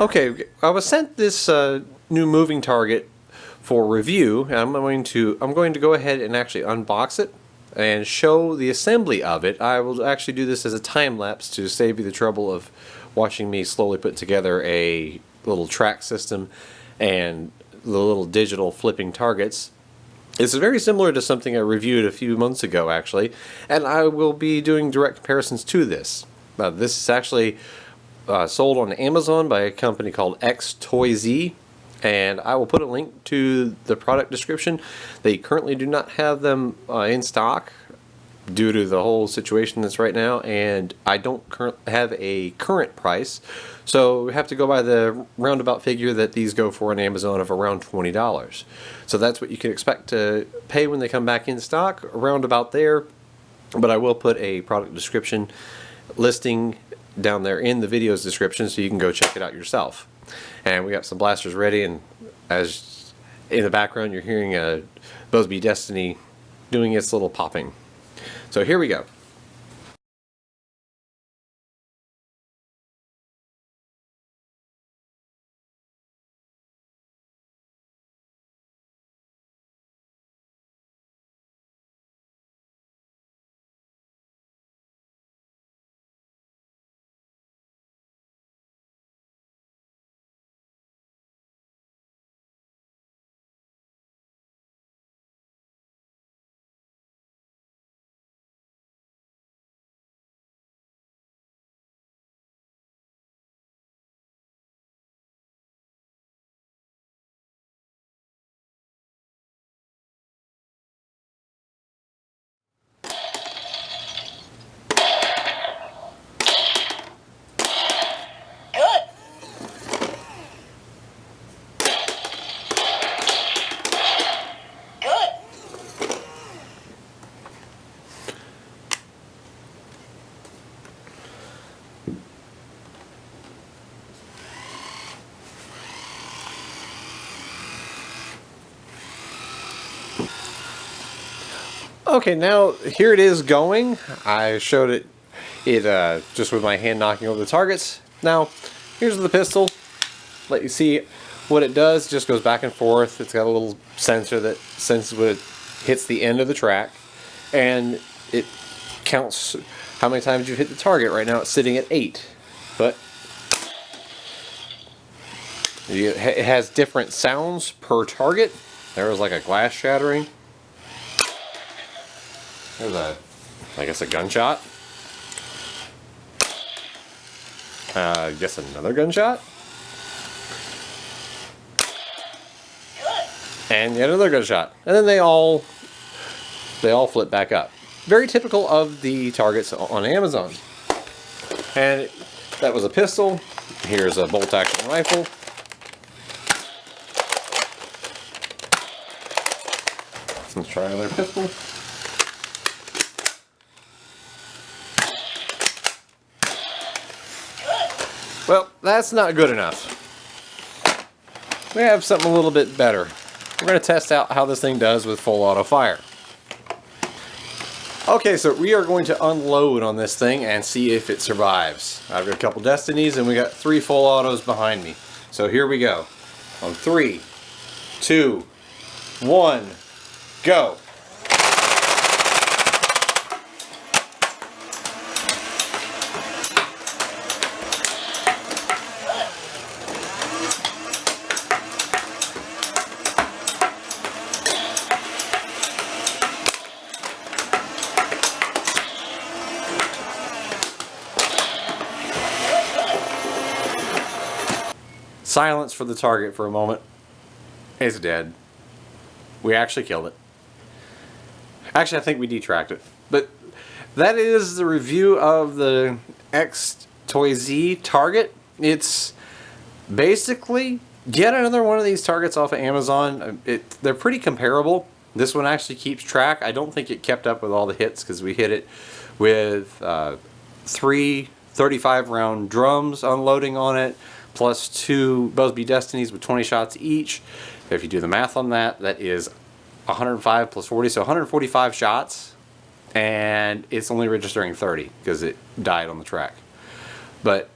Okay, I was sent this new moving target for review, and I'm going to go ahead and actually unbox it and show the assembly of it. I will actually do this as a time lapse to save you the trouble of watching me slowly put together a little track system and the little digital flipping targets. It's very similar to something I reviewed a few months ago, actually, and I will be doing direct comparisons to this. This is actually sold on Amazon by a company called XtoyZ, and I will put a link to the product description. They currently do not have them in stock due to the whole situation that's right now, and I don't have a current price, so we have to go by the roundabout figure that these go for on Amazon of around $20. So that's what you can expect to pay when they come back in stock, around about there. But I will put a product description listing down there in the video's description so you can go check it out yourself. And we got some blasters ready, and as in the background you're hearing Bosby Destiny doing its little popping. So here we go. Okay, now here it is going. I showed it just with my hand knocking over the targets. Now, here's the pistol. Let you see what it does. It just goes back and forth. It's got a little sensor that senses when it hits the end of the track, and it counts how many times you've hit the target. Right now it's sitting at 8, but it has different sounds per target. There was like a glass shattering. There's I guess a gunshot. I guess another gunshot. And yet another gunshot. And then they all flip back up. Very typical of the targets on Amazon. And that was a pistol. Here's a bolt action rifle. Let's try another pistol. Well, that's not good enough. We have something a little bit better. We're going to test out how this thing does with full auto fire. Okay, so we are going to unload on this thing and see if it survives. I've got a couple Destinies and we got 3 full autos behind me. So here we go. On 3, 2, 1, go. Silence for the target for a moment. It's dead. We actually killed it. Actually, I think we detracked it. But that is the review of the XtoyZ target. It's basically get another one of these targets off of Amazon. They're pretty comparable. This one actually keeps track. I don't think it kept up with all the hits because we hit it with 3 35-round drums unloading on it, plus 2 Bosby Destinies with 20 shots each. If you do the math on that, that is 105 plus 40, so 145 shots, and it's only registering 30 because it died on the track. But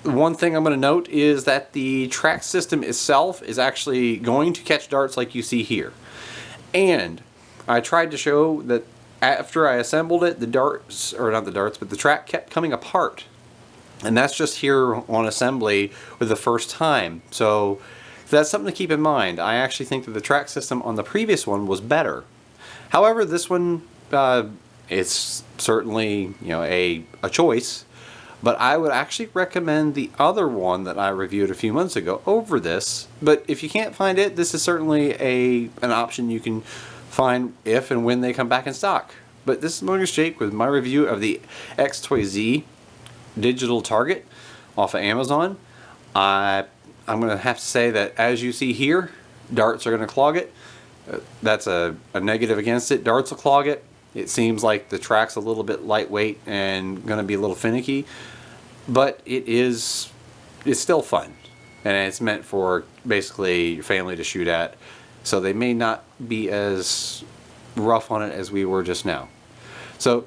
One thing I'm going to note is that the track system itself is actually going to catch darts like you see here. And I tried to show that after I assembled it, the darts, or not the darts, but the track kept coming apart. And that's just here on assembly with the first time. So that's something to keep in mind. I actually think that the track system on the previous one was better. However, this one, it's certainly, you know, a choice. But I would actually recommend the other one that I reviewed a few months ago over this. But if you can't find it, this is certainly an option you can find if and when they come back in stock. But this is Mogus Jake with my review of the XtoyZ digital target off of Amazon. I'm going to have to say that, as you see here, darts are going to clog it. That's a negative against it. Darts will clog it. It seems like the track's a little bit lightweight and going to be a little finicky, but it's still fun, and it's meant for basically your family to shoot at, so they may not be as rough on it as we were just now. So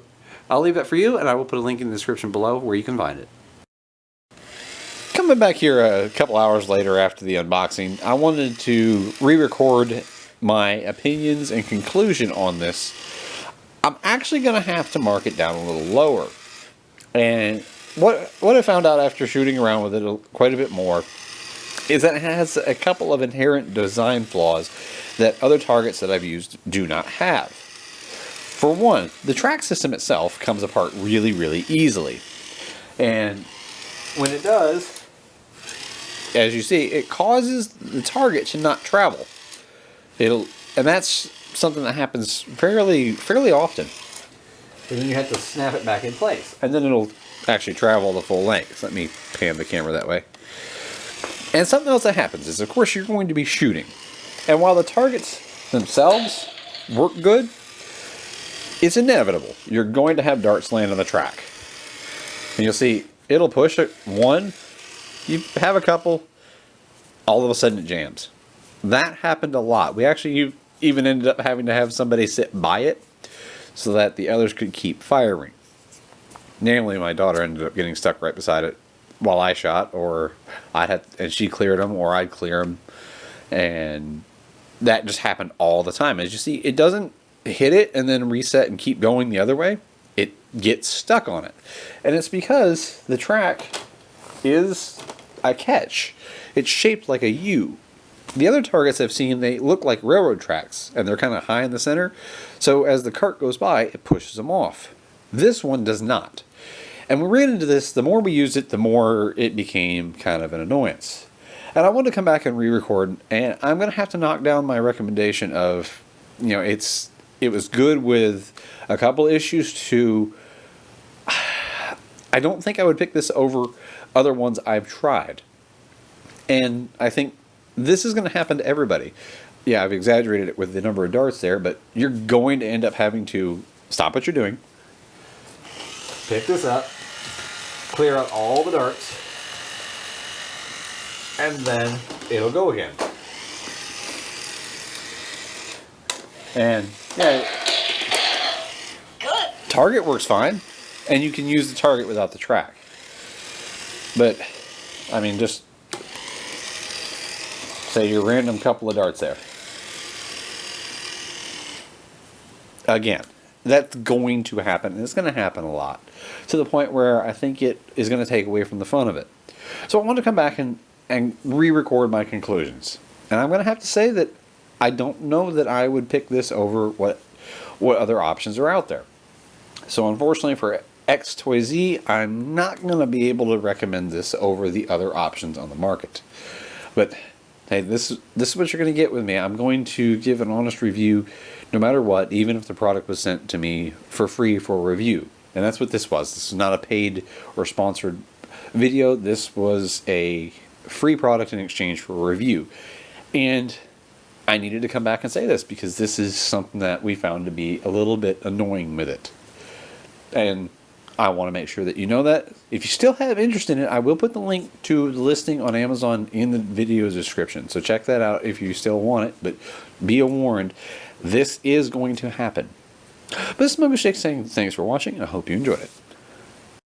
I'll leave that for you, and I will put a link in the description below where you can find it. Coming back here a couple hours later after the unboxing, I wanted to re-record my opinions and conclusion on this. I'm actually going to have to mark it down a little lower. And what I found out after shooting around with it quite a bit more is that it has a couple of inherent design flaws that other targets that I've used do not have. For one, the track system itself comes apart really, really easily. And when it does, as you see, it causes the target to not travel. And that's something that happens fairly often. And then you have to snap it back in place, and then it'll actually travel the full length. Let me pan the camera that way. And something else that happens is, of course, you're going to be shooting, and while the targets themselves work good, it's inevitable you're going to have darts land on the track. And you'll see it'll push it one, you have a couple, all of a sudden it jams. That happened a lot. We actually even ended up having to have somebody sit by it so that the others could keep firing. Namely, my daughter ended up getting stuck right beside it while I shot, or and she cleared them, or I'd clear them, and that just happened all the time. As you see, it doesn't hit it and then reset and keep going the other way. It gets stuck on it, and it's because the track is a catch. It's shaped like a U. The other targets I've seen, they look like railroad tracks, and they're kind of high in the center, so as the cart goes by, it pushes them off. This one does not. And we ran into this, the more we used it, the more it became kind of an annoyance. And I wanted to come back and re-record, and I'm going to have to knock down my recommendation of, you know, it was good with a couple issues to, I don't think I would pick this over other ones I've tried. And I think this is going to happen to everybody. Yeah, I've exaggerated it with the number of darts there, but you're going to end up having to stop what you're doing, pick this up, clear out all the darts, and then it'll go again. And yeah, good. Target works fine, and you can use the target without the track. But I mean, just say your random couple of darts there. Again, that's going to happen, and it's going to happen a lot, to the point where I think it is going to take away from the fun of it. So I want to come back and re-record my conclusions. And I'm going to have to say that I don't know that I would pick this over what other options are out there. So unfortunately for XtoyZ, I'm not going to be able to recommend this over the other options on the market. But hey, this is what you're going to get with me. I'm going to give an honest review no matter what, even if the product was sent to me for free for review. And that's what this was. This is not a paid or sponsored video. This was a free product in exchange for a review. And I needed to come back and say this because this is something that we found to be a little bit annoying with it. And I want to make sure that you know that. If you still have interest in it, I will put the link to the listing on Amazon in the video description. So check that out if you still want it. But be warned, this is going to happen. But this is Mogus Jake saying thanks for watching. I hope you enjoyed it.